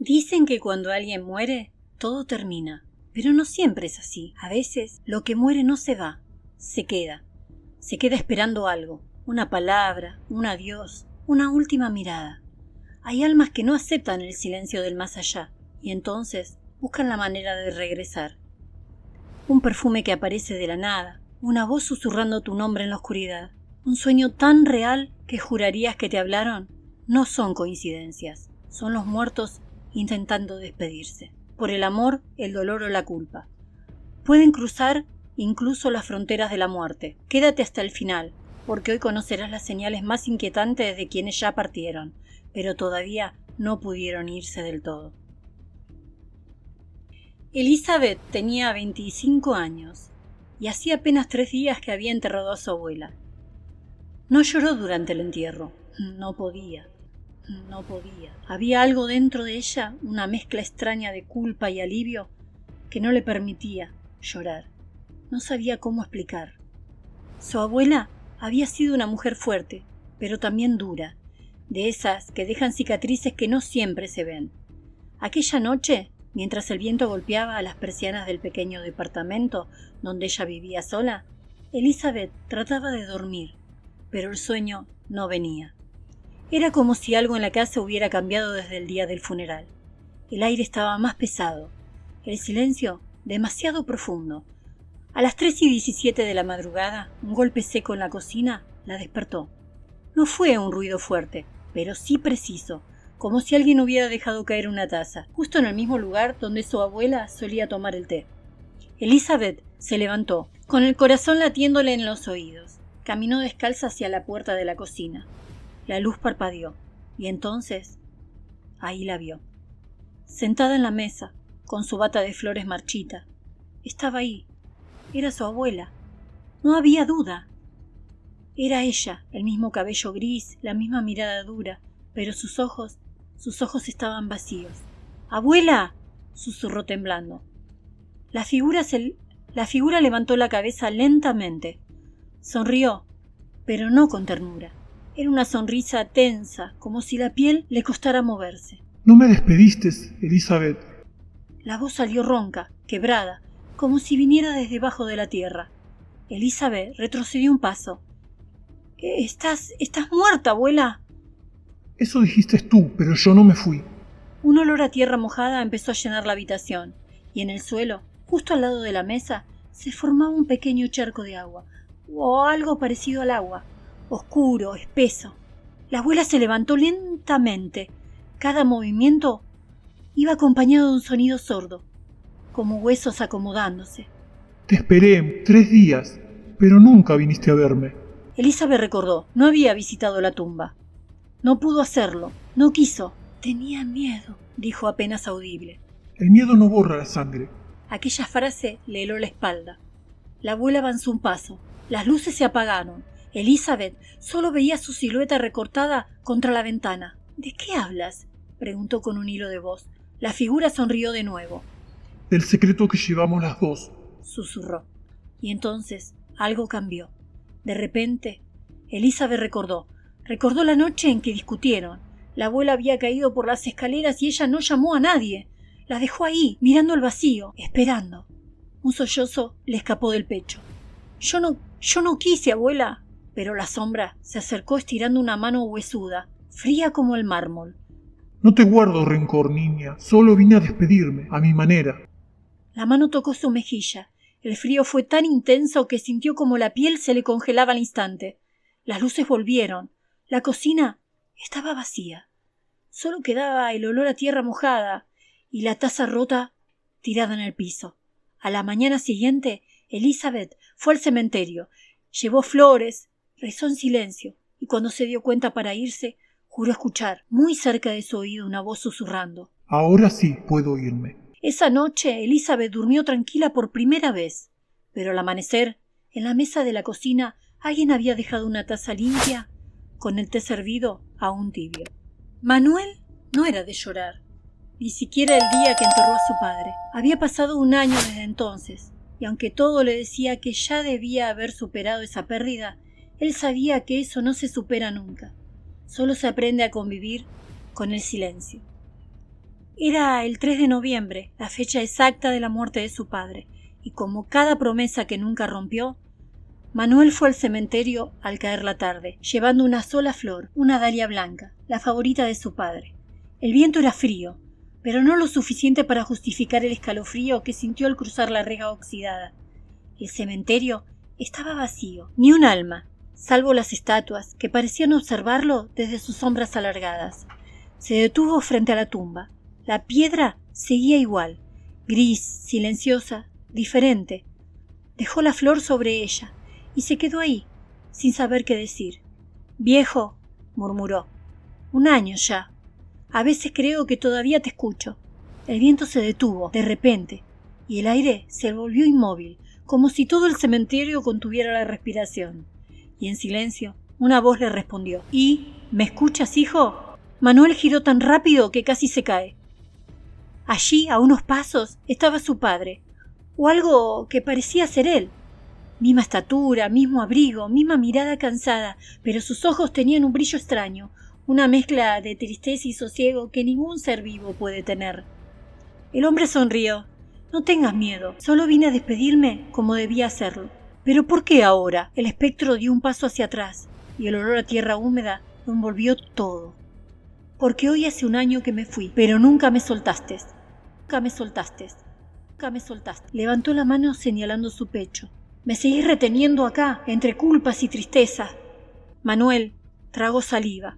Dicen que cuando alguien muere, todo termina, pero no siempre es así. A veces lo que muere no se va, se queda esperando algo, una palabra, un adiós, una última mirada. Hay almas que no aceptan el silencio del más allá y entonces buscan la manera de regresar. Un perfume que aparece de la nada, una voz susurrando tu nombre en la oscuridad, un sueño tan real que jurarías que te hablaron, no son coincidencias, son los muertos intentando despedirse. Por el amor, el dolor o la culpa. Pueden cruzar incluso las fronteras de la muerte. Quédate hasta el final, porque hoy conocerás las señales más inquietantes de quienes ya partieron, pero todavía no pudieron irse del todo. Elizabeth tenía 25 años y hacía apenas 3 días que había enterrado a su abuela. No lloró durante el entierro. No podía. Había algo dentro de ella, una mezcla extraña de culpa y alivio, que no le permitía llorar. No sabía cómo explicar. Su abuela había sido una mujer fuerte, pero también dura, de esas que dejan cicatrices que no siempre se ven. Aquella noche, mientras el viento golpeaba a las persianas del pequeño departamento donde ella vivía sola, Elizabeth trataba de dormir, pero el sueño no venía. Era como si algo en la casa hubiera cambiado desde el día del funeral. El aire estaba más pesado, el silencio demasiado profundo. A las 3:17 de la madrugada, un golpe seco en la cocina la despertó. No fue un ruido fuerte, pero sí preciso, como si alguien hubiera dejado caer una taza, justo en el mismo lugar donde su abuela solía tomar el té. Elizabeth se levantó, con el corazón latiéndole en los oídos. Caminó descalza hacia la puerta de la cocina. La luz parpadeó, y entonces ahí la vio. Sentada en la mesa, con su bata de flores marchita. Estaba ahí. Era su abuela. No había duda. Era ella, el mismo cabello gris, la misma mirada dura, pero sus ojos estaban vacíos. ¡Abuela!, susurró temblando. La figura levantó la cabeza lentamente. Sonrió, pero no con ternura. Era una sonrisa tensa, como si la piel le costara moverse. «No me despediste, Elizabeth». La voz salió ronca, quebrada, como si viniera desde debajo de la tierra. Elizabeth retrocedió un paso. ¿Estás muerta, abuela?» «Eso dijiste tú, pero yo no me fui». Un olor a tierra mojada empezó a llenar la habitación, y en el suelo, justo al lado de la mesa, se formaba un pequeño charco de agua, o algo parecido al agua, oscuro, espeso. La abuela se levantó lentamente. Cada movimiento iba acompañado de un sonido sordo, como huesos acomodándose. «Te esperé 3 días, pero nunca viniste a verme». Elizabeth recordó, no había visitado la tumba. No pudo hacerlo, no quiso. Tenía miedo, dijo apenas audible. «El miedo no borra la sangre». Aquella frase le heló la espalda. La abuela avanzó un paso. Las luces se apagaron. Elizabeth solo veía su silueta recortada contra la ventana. ¿De qué hablas?, preguntó con un hilo de voz. La figura sonrió de nuevo. «Del secreto que llevamos las dos», susurró. Y entonces algo cambió. De repente, Elizabeth recordó la noche en que discutieron. La abuela había caído por las escaleras y ella no llamó a nadie. La dejó ahí, mirando al vacío, esperando. Un sollozo le escapó del pecho. Yo no quise, abuela». Pero la sombra se acercó estirando una mano huesuda, fría como el mármol. «No te guardo rencor, niña. Solo vine a despedirme, a mi manera». La mano tocó su mejilla. El frío fue tan intenso que sintió como la piel se le congelaba al instante. Las luces volvieron. La cocina estaba vacía. Solo quedaba el olor a tierra mojada y la taza rota tirada en el piso. A la mañana siguiente, Elizabeth fue al cementerio. Llevó flores, rezó en silencio, y cuando se dio cuenta para irse, juró escuchar, muy cerca de su oído, una voz susurrando. «Ahora sí puedo irme». Esa noche Elizabeth durmió tranquila por primera vez, pero al amanecer, en la mesa de la cocina, alguien había dejado una taza limpia con el té servido aún tibio. Manuel no era de llorar, ni siquiera el día que enterró a su padre. Había pasado 1 año desde entonces, y aunque todo le decía que ya debía haber superado esa pérdida, él sabía que eso no se supera nunca. Solo se aprende a convivir con el silencio. Era el 3 de noviembre, la fecha exacta de la muerte de su padre, y como cada promesa que nunca rompió, Manuel fue al cementerio al caer la tarde, llevando una sola flor, una dalia blanca, la favorita de su padre. El viento era frío, pero no lo suficiente para justificar el escalofrío que sintió al cruzar la rega oxidada. El cementerio estaba vacío, ni un alma, salvo las estatuas que parecían observarlo desde sus sombras alargadas. Se detuvo frente a la tumba. La piedra seguía igual, gris, silenciosa, diferente. Dejó la flor sobre ella y se quedó ahí, sin saber qué decir. «Viejo», murmuró, «un año ya. A veces creo que todavía te escucho». El viento se detuvo, de repente, y el aire se volvió inmóvil, como si todo el cementerio contuviera la respiración. Y en silencio, una voz le respondió. «¿Y? ¿Me escuchas, hijo?» Manuel giró tan rápido que casi se cae. Allí, a unos pasos, estaba su padre, o algo que parecía ser él. Misma estatura, mismo abrigo, misma mirada cansada, pero sus ojos tenían un brillo extraño, una mezcla de tristeza y sosiego que ningún ser vivo puede tener. El hombre sonrió. «No tengas miedo, solo vine a despedirme como debía hacerlo». «¿Pero por qué ahora?» El espectro dio un paso hacia atrás, y el olor a tierra húmeda lo envolvió todo. «Porque hoy hace un año que me fui, pero nunca me soltaste. Nunca me soltaste. Nunca me soltaste». Levantó la mano señalando su pecho. «Me seguís reteniendo acá, entre culpas y tristeza». Manuel tragó saliva.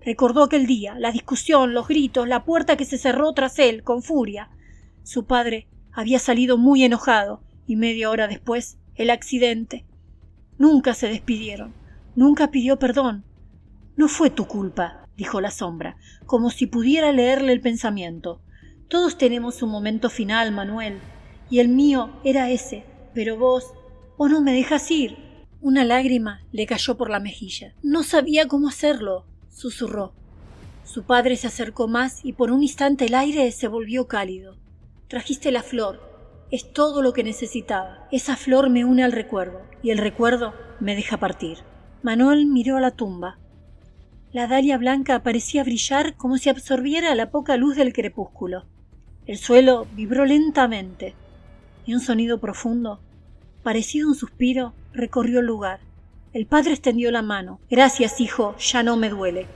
Recordó aquel día, la discusión, los gritos, la puerta que se cerró tras él, con furia. Su padre había salido muy enojado, y media hora después, el accidente. Nunca se despidieron. Nunca pidió perdón. «No fue tu culpa», dijo la sombra, como si pudiera leerle el pensamiento. «Todos tenemos un momento final, Manuel, y el mío era ese, pero vos no me dejas ir». Una lágrima le cayó por la mejilla. «No sabía cómo hacerlo», susurró. Su padre se acercó más y por un instante el aire se volvió cálido. «Trajiste la flor. Es todo lo que necesitaba. Esa flor me une al recuerdo, y el recuerdo me deja partir». Manuel miró a la tumba. La dalia blanca parecía brillar como si absorbiera la poca luz del crepúsculo. El suelo vibró lentamente, y un sonido profundo, parecido a un suspiro, recorrió el lugar. El padre extendió la mano. «Gracias, hijo, ya no me duele».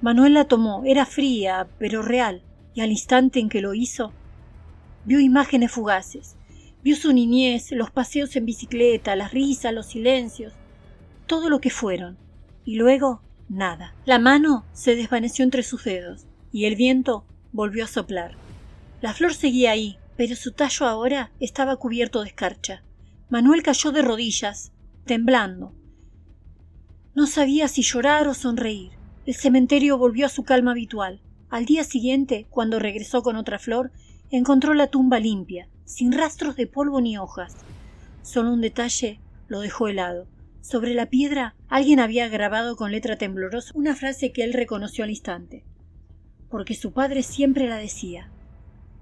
Manuel la tomó. Era fría, pero real, y al instante en que lo hizo, vio imágenes fugaces. Vio su niñez, los paseos en bicicleta, las risas, los silencios, todo lo que fueron. Y luego, nada. La mano se desvaneció entre sus dedos, y el viento volvió a soplar. La flor seguía ahí, pero su tallo ahora estaba cubierto de escarcha. Manuel cayó de rodillas, temblando. No sabía si llorar o sonreír. El cementerio volvió a su calma habitual. Al día siguiente, cuando regresó con otra flor, encontró la tumba limpia, sin rastros de polvo ni hojas. Solo un detalle lo dejó helado. Sobre la piedra alguien había grabado con letra temblorosa una frase que él reconoció al instante. Porque su padre siempre la decía.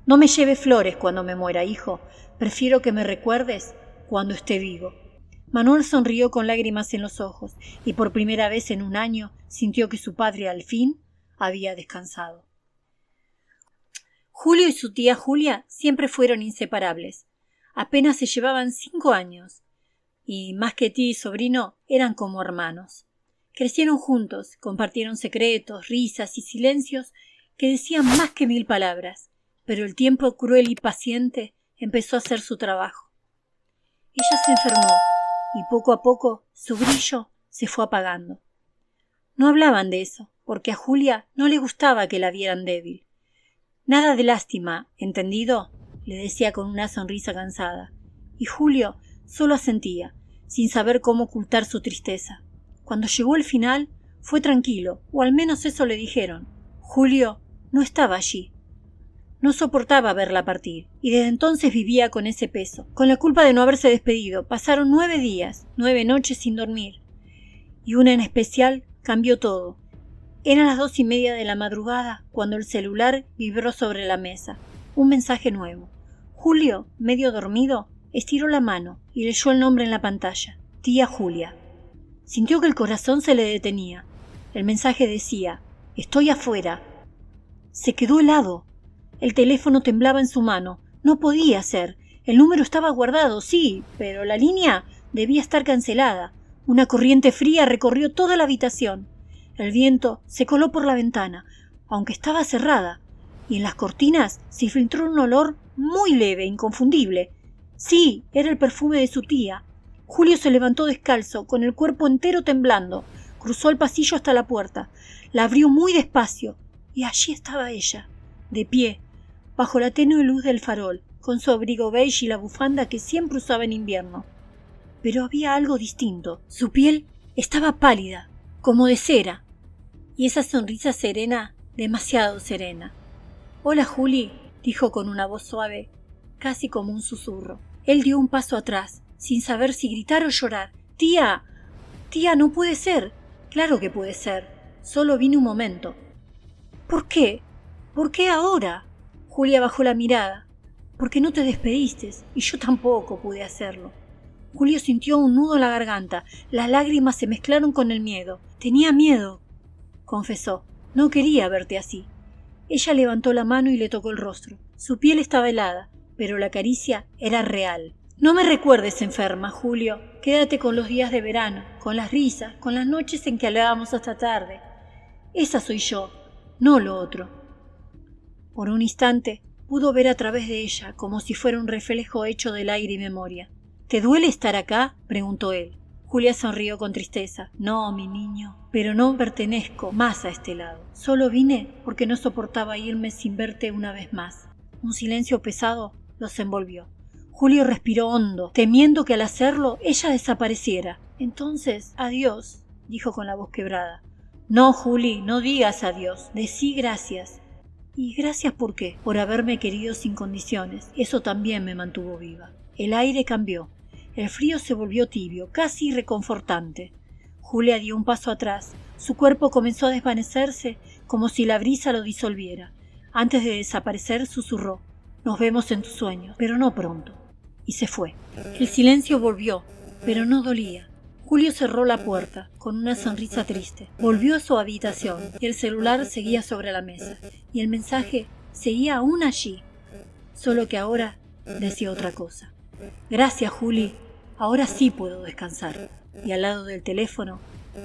«No me lleves flores cuando me muera, hijo. Prefiero que me recuerdes cuando esté vivo». Manuel sonrió con lágrimas en los ojos, y por primera vez en un año sintió que su padre al fin había descansado. Julio y su tía Julia siempre fueron inseparables. Apenas se llevaban 5 años, y más que tía y sobrino eran como hermanos. Crecieron juntos, compartieron secretos, risas y silencios que decían más que 1000 palabras, pero el tiempo cruel y paciente empezó a hacer su trabajo. Ella se enfermó, y poco a poco su brillo se fue apagando. No hablaban de eso, porque a Julia no le gustaba que la vieran débil. «Nada de lástima, ¿entendido?», le decía con una sonrisa cansada, y Julio solo asentía, sin saber cómo ocultar su tristeza. Cuando llegó el final, fue tranquilo, o al menos eso le dijeron. Julio no estaba allí. No soportaba verla partir, y desde entonces vivía con ese peso, con la culpa de no haberse despedido. Pasaron 9 días, 9 noches sin dormir, y una en especial cambió todo. Eran las 2:30 de la madrugada cuando el celular vibró sobre la mesa. Un mensaje nuevo. Julio, medio dormido, estiró la mano y leyó el nombre en la pantalla. Tía Julia. Sintió que el corazón se le detenía. El mensaje decía: «Estoy afuera». Se quedó helado. El teléfono temblaba en su mano. No podía ser. El número estaba guardado, sí, pero la línea debía estar cancelada. Una corriente fría recorrió toda la habitación. El viento se coló por la ventana, aunque estaba cerrada, y en las cortinas se filtró un olor muy leve, inconfundible. Sí, era el perfume de su tía. Julio se levantó descalzo, con el cuerpo entero temblando. Cruzó el pasillo hasta la puerta. La abrió muy despacio, y allí estaba ella, de pie, bajo la tenue luz del farol, con su abrigo beige y la bufanda que siempre usaba en invierno. Pero había algo distinto. Su piel estaba pálida, como de cera, y esa sonrisa serena, demasiado serena. «Hola, Juli», dijo con una voz suave, casi como un susurro. Él dio un paso atrás, sin saber si gritar o llorar. «Tía, tía, no puede ser». «Claro que puede ser. Solo vine un momento». «¿Por qué? ¿Por qué ahora?» Julia bajó la mirada. «Porque no te despediste, y yo tampoco pude hacerlo». Julio sintió un nudo en la garganta. Las lágrimas se mezclaron con el miedo. «Tenía miedo», confesó. «No quería verte así». Ella levantó la mano y le tocó el rostro. Su piel estaba helada, pero la caricia era real. «No me recuerdes enferma, Julio. Quédate con los días de verano, con las risas, con las noches en que hablábamos hasta tarde. Esa soy yo, no lo otro». Por un instante pudo ver a través de ella, como si fuera un reflejo hecho del aire y memoria. «¿Te duele estar acá?», preguntó él. Julia sonrió con tristeza. «No, mi niño, pero no pertenezco más a este lado. Solo vine porque no soportaba irme sin verte una vez más». Un silencio pesado los envolvió. Julio respiró hondo, temiendo que al hacerlo ella desapareciera. «Entonces, adiós», dijo con la voz quebrada. «No, Juli, no digas adiós. Decí gracias». «¿Y gracias por qué?» «Por haberme querido sin condiciones. Eso también me mantuvo viva». El aire cambió. El frío se volvió tibio, casi reconfortante. Julia dio un paso atrás. Su cuerpo comenzó a desvanecerse como si la brisa lo disolviera. Antes de desaparecer, susurró: «Nos vemos en tus sueños, pero no pronto». Y se fue. El silencio volvió, pero no dolía. Julio cerró la puerta, con una sonrisa triste. Volvió a su habitación, y el celular seguía sobre la mesa. Y el mensaje seguía aún allí, solo que ahora decía otra cosa. «Gracias, Juli. Ahora sí puedo descansar». Y al lado del teléfono,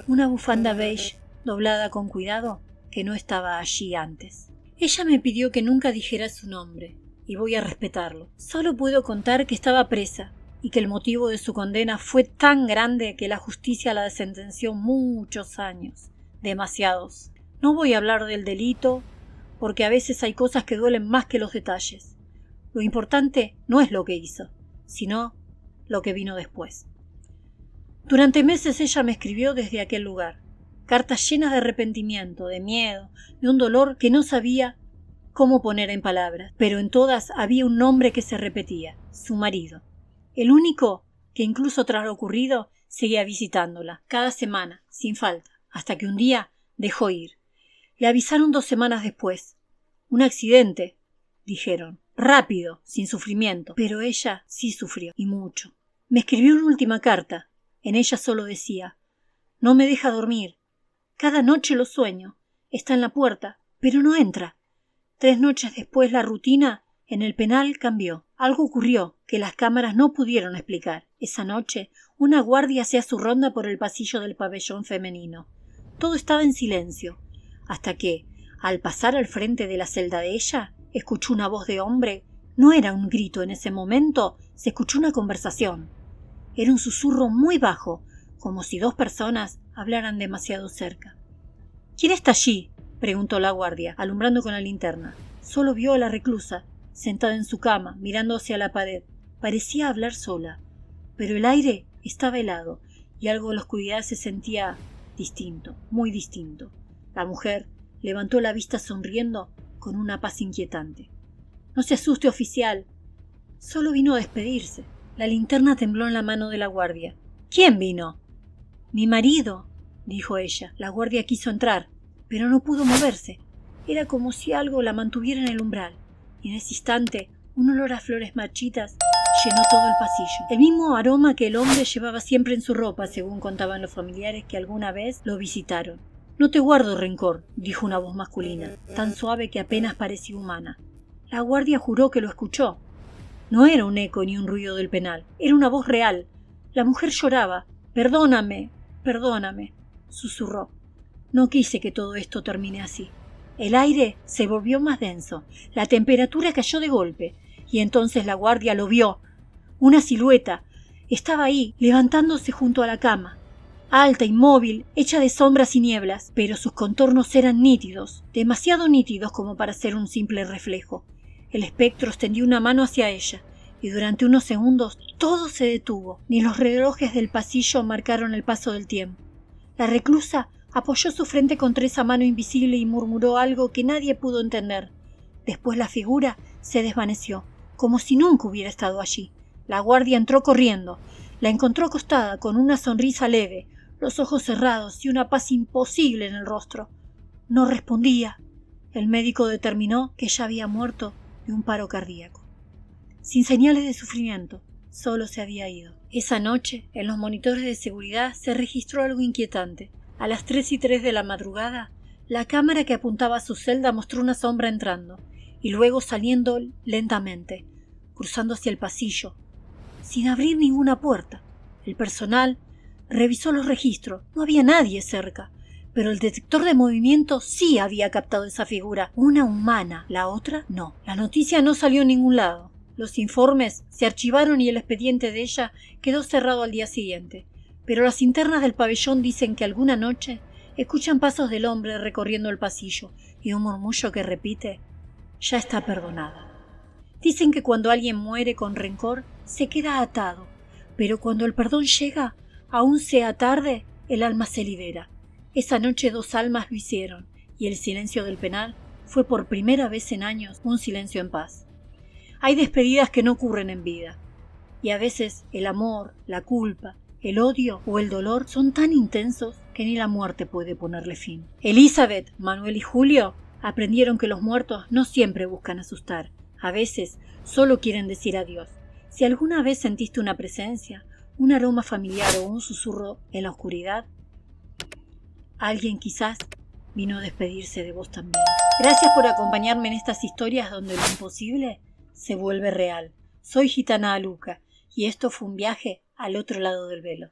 una bufanda beige doblada con cuidado que no estaba allí antes. Ella me pidió que nunca dijera su nombre, y voy a respetarlo. Solo puedo contar que estaba presa y que el motivo de su condena fue tan grande que la justicia la sentenció muchos años, demasiados. No voy a hablar del delito, porque a veces hay cosas que duelen más que los detalles. Lo importante no es lo que hizo, sino lo que vino después. Durante meses ella me escribió desde aquel lugar, cartas llenas de arrepentimiento, de miedo, de un dolor que no sabía cómo poner en palabras, pero en todas había un nombre que se repetía: su marido, el único que incluso tras lo ocurrido seguía visitándola, cada semana, sin falta, hasta que un día dejó ir. Le avisaron 2 semanas después. Un accidente, dijeron. Rápido, sin sufrimiento, pero ella sí sufrió, y mucho. Me escribió una última carta. En ella solo decía: «No me deja dormir. Cada noche lo sueño. Está en la puerta, pero no entra». 3 noches después la rutina en el penal cambió. Algo ocurrió que las cámaras no pudieron explicar. Esa noche, una guardia hacía su ronda por el pasillo del pabellón femenino. Todo estaba en silencio, hasta que, al pasar al frente de la celda de ella, escuchó una voz de hombre. No era un grito en ese momento, se escuchó una conversación. Era un susurro muy bajo, como si 2 personas hablaran demasiado cerca. «¿Quién está allí?», preguntó la guardia, alumbrando con la linterna. Solo vio a la reclusa, sentada en su cama, mirando hacia la pared. Parecía hablar sola, pero el aire estaba helado y algo en la oscuridad se sentía distinto, muy distinto. La mujer levantó la vista sonriendo con una paz inquietante. «No se asuste, oficial. Solo vino a despedirse». La linterna tembló en la mano de la guardia. «¿Quién vino?» «Mi marido», dijo ella. La guardia quiso entrar, pero no pudo moverse. Era como si algo la mantuviera en el umbral. Y en ese instante, un olor a flores marchitas llenó todo el pasillo. El mismo aroma que el hombre llevaba siempre en su ropa, según contaban los familiares que alguna vez lo visitaron. «No te guardo rencor», dijo una voz masculina, tan suave que apenas parecía humana. La guardia juró que lo escuchó. No era un eco ni un ruido del penal, era una voz real. La mujer lloraba. «Perdóname, perdóname», susurró. No quise que todo esto termine así. El aire se volvió más denso, la temperatura cayó de golpe, y entonces la guardia lo vio. Una silueta estaba ahí, levantándose junto a la cama, alta, inmóvil, hecha de sombras y nieblas, pero sus contornos eran nítidos, demasiado nítidos como para ser un simple reflejo. El espectro extendió una mano hacia ella, y durante unos segundos todo se detuvo, ni los relojes del pasillo marcaron el paso del tiempo. La reclusa apoyó su frente contra esa mano invisible y murmuró algo que nadie pudo entender. Después la figura se desvaneció, como si nunca hubiera estado allí. La guardia entró corriendo. La encontró acostada con una sonrisa leve, los ojos cerrados y una paz imposible en el rostro. No respondía. El médico determinó que ella había muerto de un paro cardíaco. Sin señales de sufrimiento, solo se había ido. Esa noche, en los monitores de seguridad, se registró algo inquietante. A las 3:03 de la madrugada, la cámara que apuntaba a su celda mostró una sombra entrando y luego saliendo lentamente, cruzando hacia el pasillo, sin abrir ninguna puerta. El personal revisó los registros. No había nadie cerca, pero el detector de movimiento sí había captado esa figura, una humana, la otra no. La noticia no salió en ningún lado. Los informes se archivaron y el expediente de ella quedó cerrado al día siguiente. Pero las internas del pabellón dicen que alguna noche escuchan pasos del hombre recorriendo el pasillo y un murmullo que repite: «Ya está perdonada». Dicen que cuando alguien muere con rencor se queda atado, pero cuando el perdón llega, aun sea tarde, el alma se libera. Esa noche 2 almas lo hicieron y el silencio del penal fue por primera vez en años un silencio en paz. Hay despedidas que no ocurren en vida, y a veces el amor, la culpa, el odio o el dolor son tan intensos que ni la muerte puede ponerle fin. Elizabeth, Manuel y Julio aprendieron que los muertos no siempre buscan asustar, a veces solo quieren decir adiós. Si alguna vez sentiste una presencia, un aroma familiar o un susurro en la oscuridad, alguien quizás vino a despedirse de vos también. Gracias por acompañarme en estas historias donde lo imposible se vuelve real. Soy Gitana Aluca y esto fue un viaje al otro lado del velo.